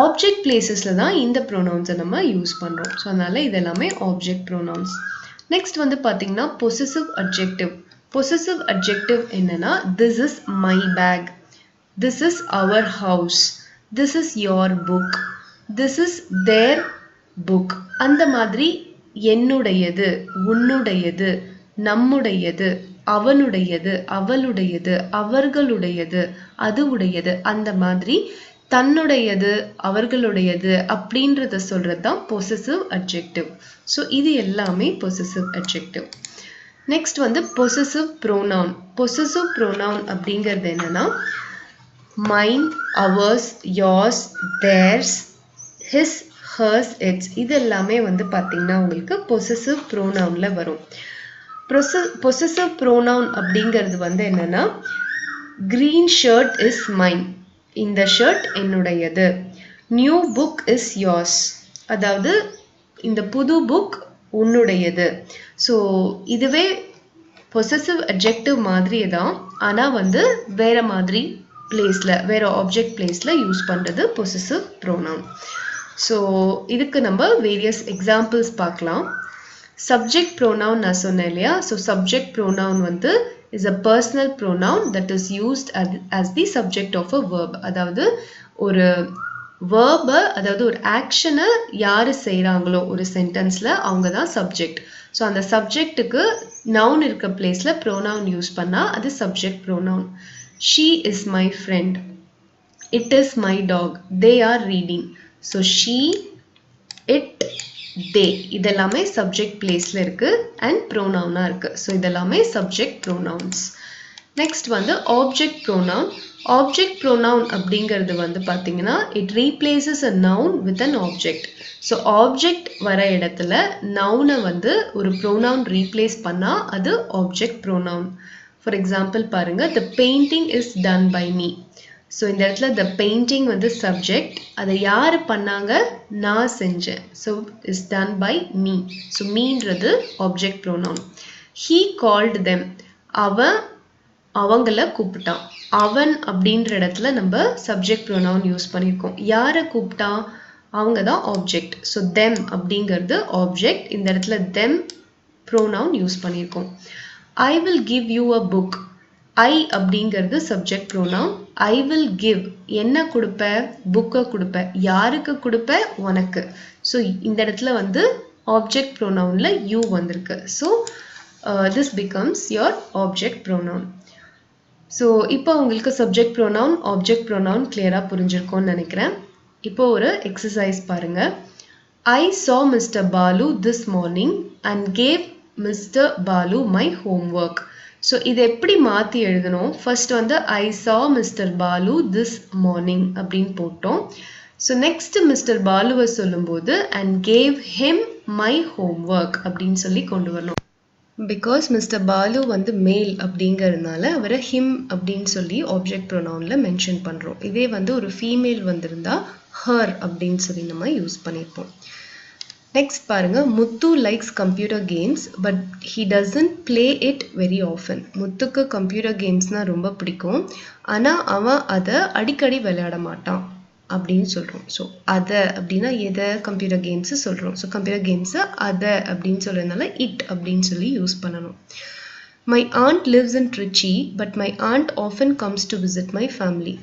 [SPEAKER 1] ஆப்ஜெக்ட் பிளேசஸில் தான் இந்த ப்ரோனவுன்ஸை நம்ம யூஸ் பண்ணுறோம். ஸோ அதனால இது எல்லாமே ஆப்ஜெக்ட் ப்ரோனவுன்ஸ். நெக்ஸ்ட் வந்து பார்த்தீங்கன்னா பொசசிவ் அட்ஜெக்டிவ். பொசசிவ் அட்ஜெக்டிவ் என்னன்னா, this is my bag, this is our house, this is your book, this is their book. அந்த மாதிரி என்னுடையது, உன்னுடையது, நம்முடையது, அவனுடையது, அவளுடையது, அவர்களுடையது, அது உடையது, அந்த மாதிரி தன்னுடையது, அவர்களுடையது அப்படின்றத சொல்றது தான் பொசசிவ் அட்ஜெக்டிவ். ஸோ இது எல்லாமே பொசசிவ் அட்ஜெக்டிவ். நெக்ஸ்ட் வந்து பொசசிவ் ப்ரோனவுன். பொசசிவ் ப்ரோனவுன் அப்படிங்கிறது என்னன்னா mine, ours, yours, theirs, his, hers, its, இது எல்லாமே வந்து பார்த்தீங்கன்னா உங்களுக்கு பொசசிவ் ப்ரோனவுன்ல வரும். பொசசிவ் ப்ரோனவுன் அப்படிங்கிறது வந்து என்னன்னா green shirt is mine, இந்த ஷர்ட் என்னுடையது. நியூ புக் இஸ் yours, அதாவது இந்த புது புக் உன்னுடையது. ஸோ இதுவே பொசசிவ் அட்ஜெக்டிவ் மாதிரியே தான், ஆனால் வந்து வேற மாதிரி பிளேஸில், வேற ஆப்ஜெக்ட் பிளேஸில் யூஸ் பண்ணுறது பொசசிவ் ப்ரோனவுன். ஸோ இதுக்கு நம்ம வேரியஸ் எக்ஸாம்பிள்ஸ் பார்க்கலாம். சப்ஜெக்ட் ப்ரோனவுன் நான் சொன்னேன் இல்லையா? ஸோ சப்ஜெக்ட் ப்ரோனவுன் வந்து is a personal pronoun that is used as the subject of a verb. அதாவது ஒரு verb, அதாவது ஒரு ஆக்ஷனை யாரு செய்கிறாங்களோ ஒரு சென்டென்ஸில் அவங்க தான் சப்ஜெக்ட். ஸோ அந்த சப்ஜெக்ட்டுக்கு நவுன் இருக்க பிளேஸில் ப்ரோனவுன் யூஸ் பண்ணால் அது subject pronoun. She is my friend, it is my dog, they are reading. So she, it, they இதெல்லாமே சப்ஜெக்ட் பிளேஸ்ல இருக்கு அண்ட் ப்ரோனவுனா இருக்கு. ஸோ இதெல்லாமே சப்ஜெக்ட் ப்ரோனவுன்ஸ். நெக்ஸ்ட் வந்து ஆப்ஜெக்ட் ப்ரோனவுன். ஆப்ஜெக்ட் ப்ரோனவுன் அப்படிங்கிறது வந்து பார்த்தீங்கன்னா it replaces a noun with an object. So object வர இடத்துல நவுனை வந்து ஒரு ப்ரோனவுன் ரீப்ளேஸ் பண்ணா அது ஆப்ஜெக்ட் ப்ரோனவுன். ஃபார் எக்ஸாம்பிள் பாருங்க, the painting is done by me. So இந்த இடத்துல த பெயிண்டிங் வந்து சப்ஜெக்ட், அதை யார் பண்ணாங்க, நான் செஞ்சேன். So is done by me. So மீன்றது object pronoun. He called them, அவன் அவங்கள கூப்பிட்டான். அவன் அப்படின்ற இடத்துல நம்ம சப்ஜெக்ட் ப்ரோனவுன் யூஸ் பண்ணியிருக்கோம். யாரை கூப்பிட்டான், அவங்க தான் ஆப்ஜெக்ட். ஸோ தெம் அப்படிங்கிறது ஆப்ஜெக்ட், இந்த இடத்துல தெம் ப்ரோனவுன் யூஸ் பண்ணியிருக்கோம். I will give you a book, I அப்படிங்கிறது subject pronoun. I will give, என்ன கொடுப்ப, புக்கை கொடுப்ப, யாருக்கு கொடுப்ப, உனக்கு. ஸோ இந்த இடத்துல வந்து ஆப்ஜெக்ட் ப்ரோனவுன்ல யூ வந்திருக்கு. So this becomes your object pronoun. So இப்போ உங்களுக்கு சப்ஜெக்ட் ப்ரோனவுன், ஆப்ஜெக்ட் ப்ரோனவுன் கிளியராக புரிஞ்சிருக்கும்னு நினைக்கிறேன். இப்போ ஒரு எக்ஸசைஸ் பாருங்க. I saw mister Balu this morning and gave mister Balu my homework. So இதை எப்படி மாற்றி எழுதணும்? ஃபர்ஸ்ட் வந்து I saw mister Balu this morning அப்படின்னு போட்டோம். ஸோ நெக்ஸ்ட் மிஸ்டர் பாலுவை சொல்லும்போது and gave him my homework அப்படின்னு சொல்லி கொண்டு வரணும். பிகாஸ் மிஸ்டர் பாலு வந்து மேல் அப்படிங்கிறதுனால அவரை ஹிம் அப்படின்னு சொல்லி ஆப்ஜெக்ட் ப்ரோனவுன்ல மென்ஷன் பண்ணுறோம். இதே வந்து ஒரு ஃபீமேல் வந்திருந்தா ஹர் அப்படின்னு சொல்லி நம்ம யூஸ் பண்ணியிருப்போம். நெக்ஸ்ட் பாருங்க, Muthu likes computer games but he doesn't play it very often. முத்துக்கு கம்ப்யூட்டர் கேம்ஸ்னால் ரொம்ப பிடிக்கும், ஆனால் அவன் அதை அடிக்கடி விளையாட மாட்டான் அப்படின்னு சொல்கிறோம். ஸோ அதை அப்படின்னா எதை, கம்ப்யூட்டர் கேம்ஸு சொல்கிறோம். ஸோ கம்ப்யூட்டர் கேம்ஸை அதை அப்படின்னு சொல்கிறதுனால இட் அப்படின்னு சொல்லி யூஸ் பண்ணணும். My aunt lives in Trichy but my aunt often comes to visit my family.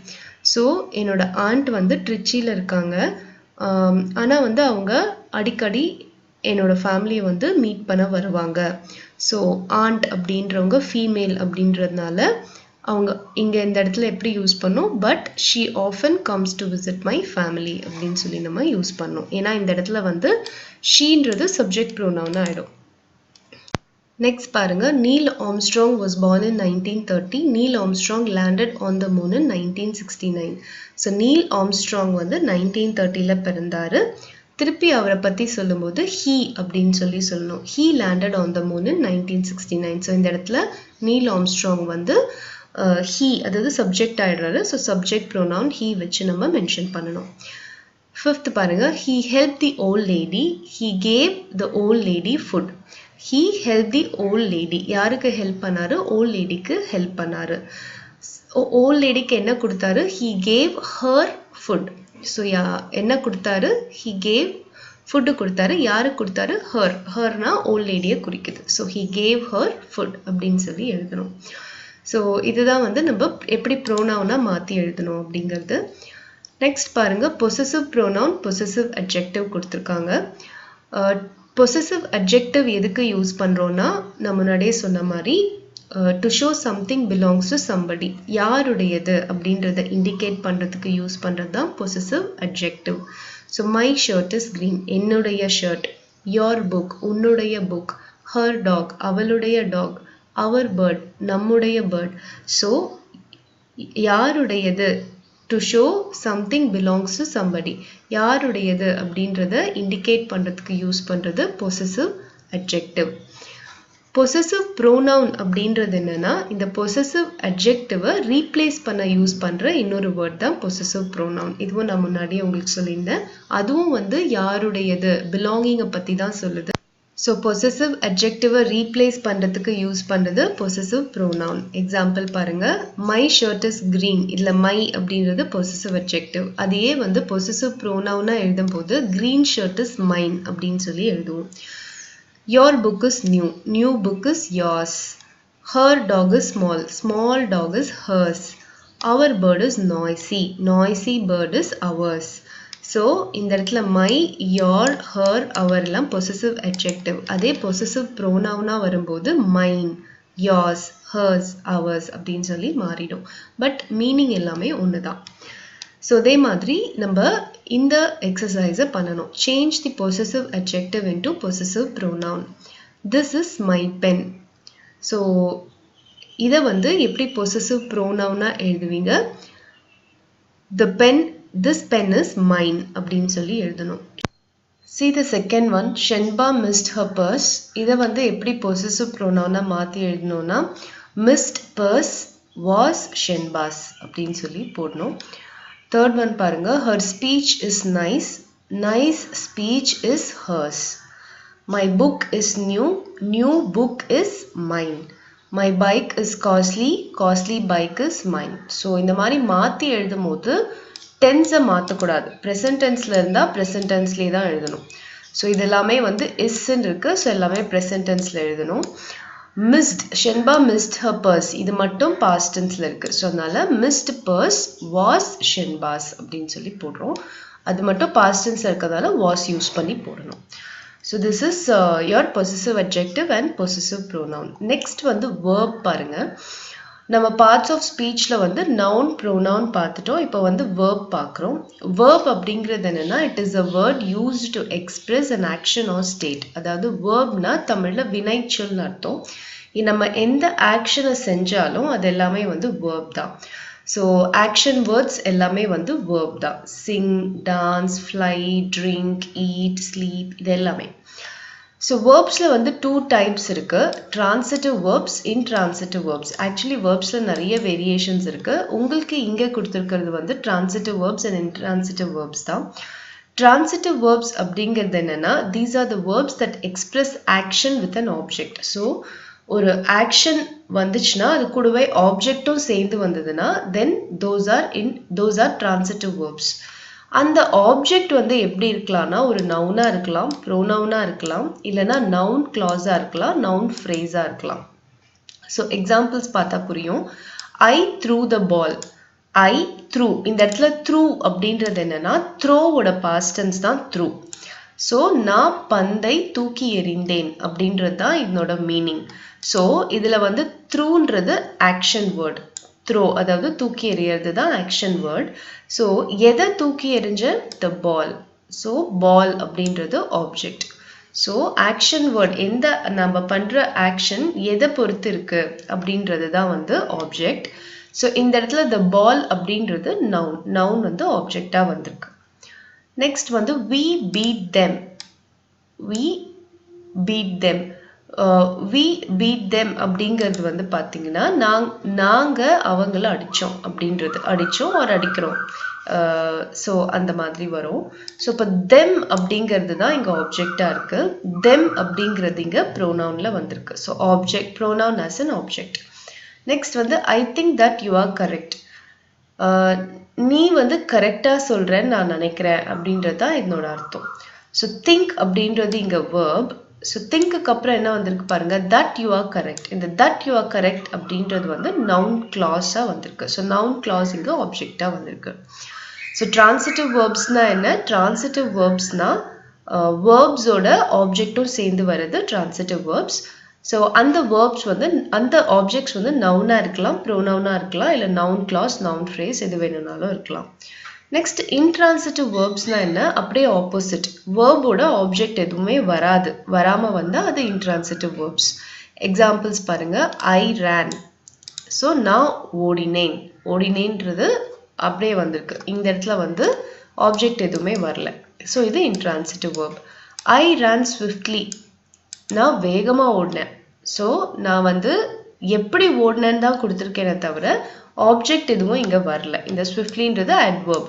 [SPEAKER 1] So என்னோட ஆண்ட் வந்து ட்ரிச்சியில் இருக்காங்க, ஆனால் வந்து அவங்க அடிக்கடி என்னோட ஃபேமிலியை வந்து மீட் பண்ண வருவாங்க. ஸோ ஆண்ட் அப்படின்றவங்க ஃபீமேல் அப்படின்றதுனால அவங்க இங்கே இந்த இடத்துல எப்படி யூஸ் பண்ணோம், but she often comes to visit my family அப்படின்னு சொல்லி நம்ம யூஸ் பண்ணோம். ஏன்னா இந்த இடத்துல வந்து ஷீன்றது சப்ஜெக்ட் ப்ரோனவுன் ஆகிடும். நெக்ஸ்ட் பாருங்க, Neil Armstrong was born in 1930. Neil Armstrong landed on the moon in 1969. So Neil Armstrong வந்து 1930ல பிறந்தாரு. திருப்பி அவரை பற்றி சொல்லும்போது ஹீ அப்படின்னு சொல்லி சொல்லணும். He landed on the moon in 1969. So இந்த இடத்துல நீல் ஆம்ஸ்ட்ராங் வந்து ஹீ, அதாவது சப்ஜெக்ட் ஆயிடுறாரு. ஸோ சப்ஜெக்ட் ப்ரோனவுன் ஹீ வச்சு நம்ம மென்ஷன் பண்ணணும். ஃபிஃப்த் பாருங்க, he helped the old lady, he gave the old lady food. he helped the old lady, யாருக்கு ஹெல்ப் பண்ணாரு, ஓல்ட் லேடிக்கு ஹெல்ப் பண்ணாரு. ஓல்ட் லேடிக்கு என்ன கொடுத்தாரு, he gave her food. So என்ன கொடுத்தாரு, he gave ஃபுட்டு கொடுத்தாரு. யாருக்கு கொடுத்தாரு, her. herனா ஓல்ட் லேடியை குறிக்குது. So he gave her food அப்படின்னு சொல்லி எழுதணும். ஸோ இதுதான் வந்து நம்ம எப்படி ப்ரோனவுனா மாற்றி எழுதணும் அப்படிங்கிறது. நெக்ஸ்ட் பாருங்க, பொசசிவ் ப்ரோனவுன், பொசசிவ் அட்ஜெக்டிவ் கொடுத்துருக்காங்க. பொசசிவ் அட்ஜெக்டிவ் எதுக்கு யூஸ் பண்ணுறோன்னா, நான் முன்னாடியே சொன்ன மாதிரி to show something belongs to somebody. யாருடையது அப்படின்றத indicate பண்றதுக்கு யூஸ் பண்றது தான் possessive adjective. So my shirt is green. என்னுடைய shirt. Your book. உன்னுடைய book. Her dog. அவளுடைய dog. Our bird. நம்முடைய bird. So யாருடையது to show something belongs to somebody. யாருடையது அப்படின்றத indicate பண்றதுக்கு யூஸ் பண்றது possessive adjective. Possessive pronoun அப்படின்றது என்னன்னா இந்த possessive adjective replace பண்ண யூஸ் பண்ற இன்னொரு word தான் possessive pronoun. இதுவும் நான் முன்னாடியே உங்களுக்கு சொல்லியிருந்தேன். அதுவும் வந்து யாருடையது belonging பத்தி தான் சொல்லுது. So possessive adjective replace பண்றதுக்கு யூஸ் பண்றது possessive pronoun. Example பாருங்க, my shirt is green. இதுல my அப்படின்றது possessive adjective. அதையே வந்து possessive pronoun எழுதும்போது green shirt is mine அப்படின்னு சொல்லி எழுதுவோம். Your book is new. New book is yours. Her dog is small. Small dog is hers. Our bird is noisy. Noisy bird is ours. So, இந்த இடத்துல my, your, her, our எல்லாம் possessive adjective. அதே possessive pronoun வரும்போது mine, yours, hers, ours அப்படின்னு சொல்லி மாறிடும். But meaning எல்லாமே ஒண்ணுதான். So அதே மாதிரி நம்ம இந்த exercise பண்ணணும். Change the possessive adjective into possessive pronoun. This is my pen. So இத வந்து எப்படி possessive pronoun எழுதுவீங்க? The pen, this pen is mine அப்படின்னு சொல்லி எழுதணும். See the second one, Shenba missed her purse. இத வந்து எப்படி possessive pronoun மாத்தி எழுதணும்னா missed purse was Shenba's அப்படின்னு சொல்லி போடணும். Third one பாருங்க, her speech is nice. Nice speech is hers. My book is new. New book is mine. My bike is costly. Costly bike is mine. So இந்த மாதிரி மாத்தி எழுதும்போது tense மாத்தக்கூடாது. present tenseல இருந்தா present tenseலே தான் எழுதணும். So இதெல்லாமே வந்து is இருக்கு. So எல்லாமே present tenseல எழுதணும். Missed, Shenba missed her purse. இது மட்டும் past tenseல இருக்கு. So அதனால missed purse was Shenba's அப்படின்னு சொல்லி போடுறோம். அது மட்டும் past tense இருக்கதால was யூஸ் பண்ணி போடணும். So this is your possessive adjective and possessive pronoun. Next வந்து verb பாருங்க. நம்ம parts of speechல வந்து noun, pronoun பார்த்துட்டோம். இப்போ வந்து verb பார்க்குறோம். Verb அப்படிங்கிறது என்னன்னா it is a word used to express an action or state. அதாவது verbனா தமிழ்ல வினைச்சொல்னு அர்த்தம். நம்ம எந்த ஆக்ஷனை செஞ்சாலும் அது எல்லாமே வந்து verb தான். So action words எல்லாமே வந்து verb தான். Sing, dance, fly, drink, eat, sleep இது எல்லாமே. So verbsல வந்து two types இருக்கு. Transitive verbs, intransitive verbs. Actually verbsல நிறைய variations இருக்கு. உங்களுக்கு இங்க கொடுத்திருக்கிறது வந்து transitive verbs and intransitive verbs தான். Transitive verbs அப்படிங்கிறது என்னன்னா these are the verbs that express action with an object. So ஒரு action வந்துச்சுன்னா அது கூடவே objectம் சேர்ந்து வந்ததுன்னா then those are transitive verbs. அந்த ஆப்ஜெக்ட் வந்து எப்படி இருக்கலாம்னா ஒரு நவுனா இருக்கலாம், ப்ரோனவுனா இருக்கலாம், இல்லனா நவுன் கிளாஸா இருக்கலாம், நவுன் ஃப்ரேஸா இருக்கலாம். ஸோ எக்ஸாம்பிள்ஸ் பார்த்தா புரியும். I threw the ball. I threw. இந்த இடத்துல threw அப்படின்றது என்னன்னா த்ரோவோட பாஸ்ட் டென்ஸ் தான் threw. ஸோ நான் பந்தை தூக்கி எறிந்தேன் அப்படின்றது தான் இதனோட மீனிங். ஸோ இதுல வந்து த்ரூன்றது ஆக்ஷன் வேர்ட். throw அதாவது தூக்கி எறியறது தான் action word. So எதை தூக்கி எறிஞ்ச? the ball. So ball அப்படின்றது object. So action word எந்த நம்ம பண்ற action எதை பொறுத்து இருக்கு அப்படின்றது தான் வந்து object. So இந்த இடத்துல the ball அப்படின்றது noun. Noun வந்து object-ஆ வந்திருக்கு. Next வந்து we beat them. We beat them. We beat them அப்படிங்கிறது வந்து பார்த்தீங்கன்னா நாங்க அவங்கள அடித்தோம் அப்படின்றது. அடித்தோம் or அடிக்கிறோம். ஸோ அந்த மாதிரி வரும். ஸோ இப்போ them அப்படிங்கிறது தான் இங்கே ஆப்ஜெக்டாக இருக்கு. them அப்படிங்கிறது இங்கே ப்ரோனவுனில் வந்திருக்கு. So object pronoun as an object. Next வந்து I think that you are correct. நீ வந்து கரெக்டாக சொல்கிறேன்னு நான் நினைக்கிறேன் அப்படின்றது தான் இதனோட அர்த்தம். ஸோ திங்க் அப்படின்றது இங்கே வேர்ப். ஸோ திங்க்கு அப்புறம் என்ன வந்திருக்கு பாருங்க, தட் யூ ஆர் கரெக்ட். இந்த தட் யூ ஆர் கரெக்ட் அப்படின்றது வந்து நவுன் கிளாஸாக வந்திருக்கு. ஸோ நவுன் கிளாஸ் இங்கே ஆப்ஜெக்டாக வந்திருக்கு. ஸோ டிரான்சிட்டிவ் வேர்ப்ஸ்னா என்ன? டிரான்சிட்டிவ் வேர்ப்ஸ்னா வேர்ப்ஸோட ஆப்ஜெக்டும் சேர்ந்து வருது டிரான்சிட்டிவ் வேர்ப்ஸ். ஸோ அந்த verbs வந்து அந்த ஆப்ஜெக்ட்ஸ் வந்து நவுனா இருக்கலாம், ப்ரோனவுனா இருக்கலாம், இல்லை நவுன் கிளாஸ், நவுன் ஃப்ரேஸ் எது வேணும்னாலும் இருக்கலாம். நெக்ஸ்ட் இன்ட்ரான்சிட்டிவ் வேர்ப்ஸ்னா என்ன? அப்படியே ஆப்போசிட். வேர்போட ஆப்ஜெக்ட் எதுவுமே வராது, வராம வந்தா அது இன்ட்ரான்சிட்டிவ் வேர்ப்ஸ். எக்ஸாம்பிள்ஸ் பாருங்க. ஐ ரேன். ஸோ நான் ஓடினேன். ஓடினேன்றது அப்படியே வந்திருக்கு. இந்த இடத்துல வந்து ஆப்ஜெக்ட் எதுவுமே வரல. ஸோ இது intransitive verb. I ran swiftly. நான் வேகமா ஓடினேன். ஸோ நான் வந்து எப்படி ஓடினேன்னு தான் கொடுத்துருக்கேனே தவிர ஆப்ஜெக்ட் எதுவும் இங்க வரல. இந்த ஸ்விஃப்ட்லின்றது adverb.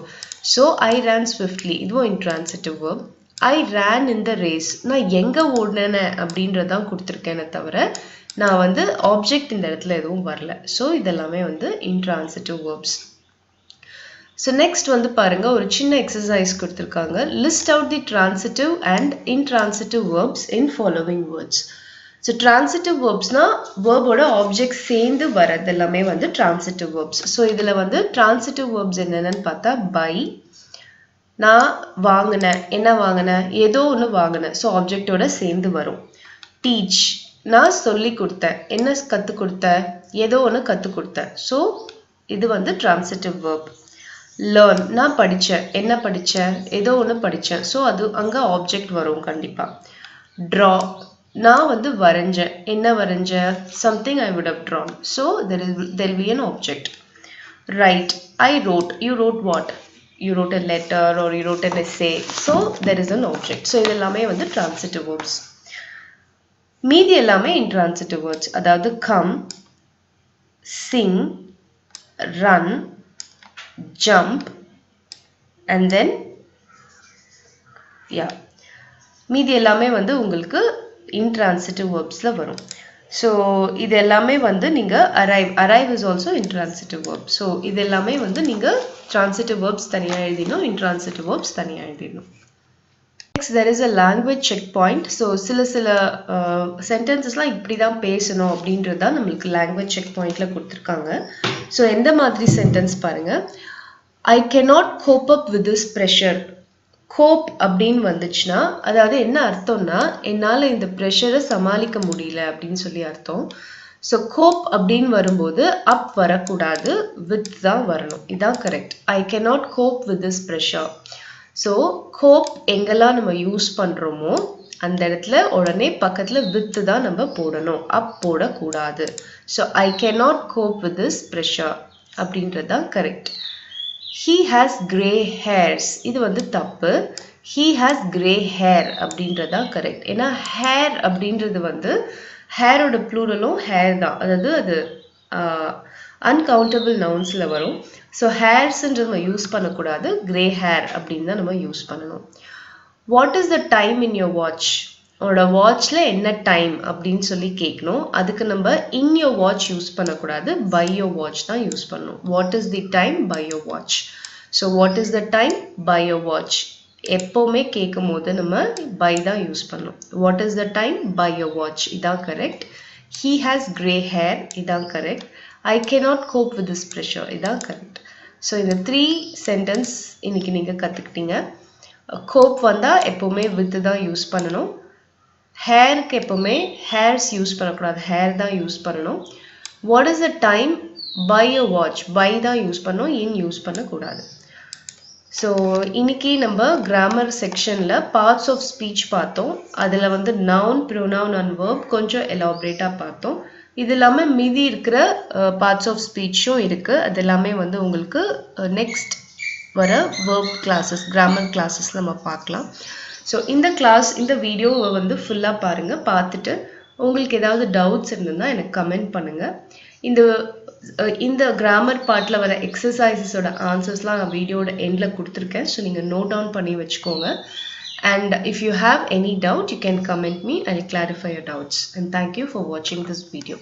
[SPEAKER 1] So I ran swiftly இதுவும் intransitive verb. I ran in the race. நான் எங்க ஓடினேன்னு அப்படின்றதான் கொடுத்துருக்கேனே தவிர நான் வந்து ஆப்ஜெக்ட் இந்த இடத்துல எதுவும் வரல. ஸோ இதெல்லாமே வந்து இன்ட்ரான்சிட்டிவ் வேர்ப்ஸ். ஸோ நெக்ஸ்ட் வந்து பாருங்க, ஒரு சின்ன எக்ஸசைஸ் கொடுத்துருக்காங்க. List out the transitive and intransitive verbs in following words. So transitive வேர்ப்ஸ்னா வேர்போட ஆப்ஜெக்ட் சேர்ந்து வரது எல்லாமே வந்து டிரான்சிட்டிவ் வேர்ப்ஸ். ஸோ இதில் வந்து டிரான்சிட்டிவ் வேர்ப்ஸ் என்னென்னு பார்த்தா பை, நான் வாங்கினேன், என்ன வாங்கினேன், ஏதோ ஒன்று வாங்கினேன், ஸோ ஆப்ஜெக்டோட சேர்ந்து வரும். டீச், நான் சொல்லி கொடுத்தேன், என்ன கற்றுக் கொடுத்தேன், ஏதோ ஒன்று கற்றுக் கொடுத்தேன், ஸோ இது வந்து டிரான்சிட்டிவ் வேர்ப். லேர்ன், நான் படித்தேன், என்ன படித்தேன், ஏதோ ஒன்று படித்தேன், ஸோ அது அங்கே ஆப்ஜெக்ட் வரும் கண்டிப்பாக. ட்ரா, நான் வந்து வரைஞ்சேன், என்ன வரைஞ்சேன், something I would have drawn, so there will be an object. Write, I wrote, you wrote what, you wrote a letter or you wrote an essay, so there is an object. So இதெல்லாமே வந்து transitive verbs. மீதி எல்லாமே intransitive words. அதாவது come, sing, run, jump and then yeah, மீதி எல்லாமே வந்து உங்களுக்கு intransitive verbsல வரும். ஸோ இது எல்லாமே வந்து நீங்கள் arrive is also intransitive verb. So இது எல்லாமே வந்து நீங்கள் transitive verbs தனியாக எழுதிடணும், intransitive verbs தனியாக எழுதிடணும். Next there is a language checkpoint. So சில சென்டென்சஸ்லாம் இப்படி தான் பேசணும் அப்படின்றது தான் நம்மளுக்கு language checkpointல கொடுத்துருக்காங்க. ஸோ எந்த மாதிரி சென்டென்ஸ் பாருங்க. I cannot cope up with this pressure. கோப் அப்படின்னு வந்துச்சுன்னா அதாவது என்ன அர்த்தம்னா என்னால் இந்த ப்ரெஷரை சமாளிக்க முடியல அப்படின்னு சொல்லி அர்த்தம். ஸோ கோப் அப்படின்னு வரும்போது அப் வரக்கூடாது, வித் தான் வரணும். இதான் correct. I cannot cope with this pressure. So cope எங்கெல்லாம் நம்ம யூஸ் பண்ணுறோமோ அந்த இடத்துல உடனே பக்கத்தில் வித்து தான் நம்ம போடணும், அப் போடக்கூடாது. So I cannot cope with this pressure அப்படின்றது தான் correct. He has grey hairs. இது வந்து தப்பு. He has grey hair அப்படின்றது தான் கரெக்ட். ஏன்னா ஹேர் அப்படின்றது வந்து ஹேரோட ப்ளூரலும் ஹேர் தான், அதாவது அது அன்கவுண்டபிள் நவுன்ஸில் வரும். ஸோ ஹேர்ஸ்ன்றது நம்ம யூஸ் பண்ணக்கூடாது, கிரே ஹேர் அப்படின்னு தான் நம்ம யூஸ் பண்ணணும். What is the time in your watch? உன்னோட வாட்ச்ல என்ன டைம் அப்படின்னு சொல்லி கேட்கணும். அதுக்கு நம்ம இன் யோர் வாட்ச் யூஸ் பண்ணக்கூடாது, பை யோர் வாட்ச் தான் யூஸ் பண்ணணும். What is the time by your watch? So what is the time by your watch எப்போவுமே கேட்கும் போது நம்ம பை தான் யூஸ் பண்ணணும். What is the time by your watch, இதான் correct. He has grey hair, இதான் correct. I cannot cope with this pressure, இதான் கரெக்ட். ஸோ இந்த 3 சென்டென்ஸ் இன்னைக்கு நீங்கள் கற்றுக்கிட்டீங்க. கோப் வந்தால் எப்போவுமே வித்து தான் யூஸ் பண்ணணும். ஹேருக்கு எப்போவுமே ஹேர்ஸ் யூஸ் பண்ணக்கூடாது, ஹேர் தான் யூஸ் பண்ணணும். What is the time by your watch, by தான் யூஸ் பண்ணணும், இன் யூஸ் பண்ணக்கூடாது. ஸோ இன்னைக்கு நம்ம கிராமர் செக்ஷனில் பார்ட்ஸ் ஆஃப் ஸ்பீச் பார்த்தோம். அதில் வந்து நவுன், ப்ரோனவுன் அண்ட் வேர்ப் கொஞ்சம் எலாபரேட்டாக பார்த்தோம். இது இல்லாமல் மீதி இருக்கிற பார்ட்ஸ் ஆஃப் ஸ்பீச்சும் இருக்குது. அது எல்லாமே வந்து உங்களுக்கு நெக்ஸ்ட் வர வேர்ப் கிளாஸஸ், கிராமர் கிளாஸஸ் நம்ம பார்க்கலாம். ஸோ இந்த வீடியோவை வந்து ஃபுல்லாக பாருங்கள். பார்த்துட்டு உங்களுக்கு ஏதாவது டவுட்ஸ் இருந்ததுன்னா எனக்கு கமெண்ட் பண்ணுங்கள். இந்த கிராமர் பார்ட்டில் வர எக்ஸசைசஸோட ஆன்சர்ஸ்லாம் நான் வீடியோட எண்டில் கொடுத்துருக்கேன். ஸோ நீங்கள் நோட் டவுன் பண்ணி வச்சுக்கோங்க. And if you have any doubt, you can comment me. I'll clarify your doubts. And thank you for watching this video.